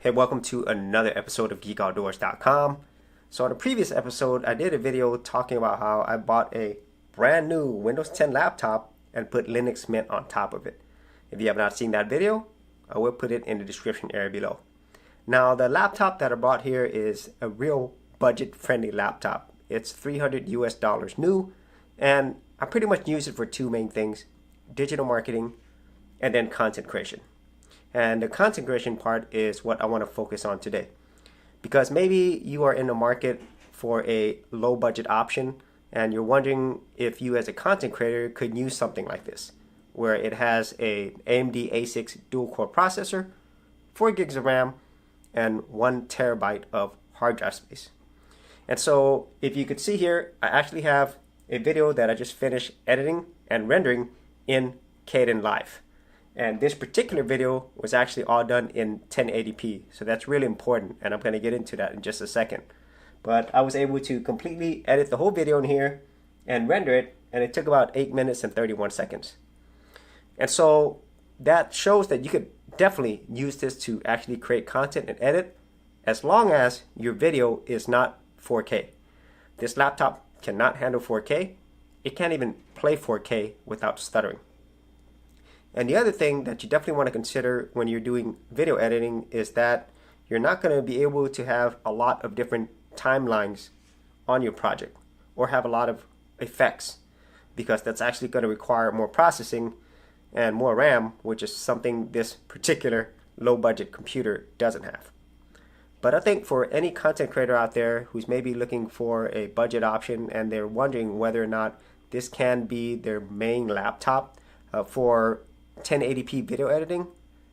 Hey, welcome to another episode of GeekOutdoors.com. So in the previous episode, I did a video talking about how I bought a brand new Windows 10 laptop and put Linux Mint on top of it. If you have not seen that video, I will put it in the description area below. Now, the laptop that I bought here is a real budget-friendly laptop. It's $300 US new, and I pretty much use it for two main things: digital marketing and then content creation. And the content creation part is what I want to focus on today. Because maybe you are in the market for a low budget option and you're wondering if you as a content creator could use something like this, where it has a AMD A6 dual core processor, 4 gigs of RAM, and 1 terabyte of hard drive space. And so if you could see here, I actually have a video that I just finished editing and rendering in Kdenlive. And this particular video was actually all done in 1080p. So that's really important, and I'm going to get into that in just a second. But I was able to completely edit the whole video in here and render it, and it took about 8 minutes and 31 seconds. And so that shows that you could definitely use this to actually create content and edit, as long as your video is not 4K. This laptop cannot handle 4K. It can't even play 4K without stuttering. And the other thing that you definitely want to consider when you're doing video editing is that you're not going to be able to have a lot of different timelines on your project or have a lot of effects, because that's actually going to require more processing and more RAM, which is something this particular low budget computer doesn't have. But I think for any content creator out there who's maybe looking for a budget option and they're wondering whether or not this can be their main laptop for 1080p video editing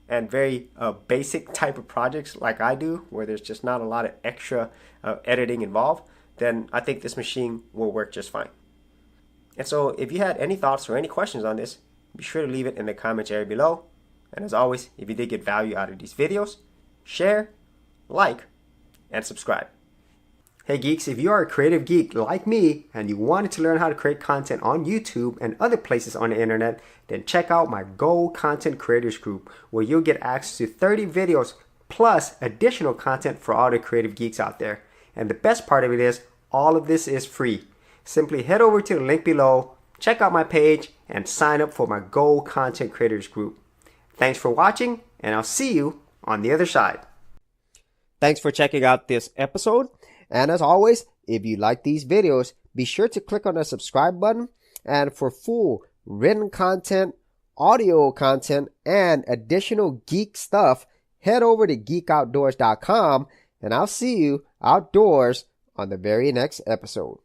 and very basic type of projects like I do, where there's just not a lot of extra editing involved, then I think this machine will work just fine. And so if you had any thoughts or any questions on this, be sure to leave it in the comments area below. And as always, if you did get value out of these videos, share, like, and subscribe. Hey geeks, if you are a creative geek like me and you wanted to learn how to create content on YouTube and other places on the internet, then check out my Gold Content Creators Group, where you'll get access to 30 videos plus additional content for all the creative geeks out there. And the best part of it is, all of this is free. Simply head over to the link below, check out my page, and sign up for my Gold Content Creators Group. Thanks for watching, and I'll see you on the other side. Thanks for checking out this episode. And as always, if you like these videos, be sure to click on the subscribe button. And for full written content, audio content, and additional geek stuff, head over to GeekOutdoors.com, and I'll see you outdoors on the very next episode.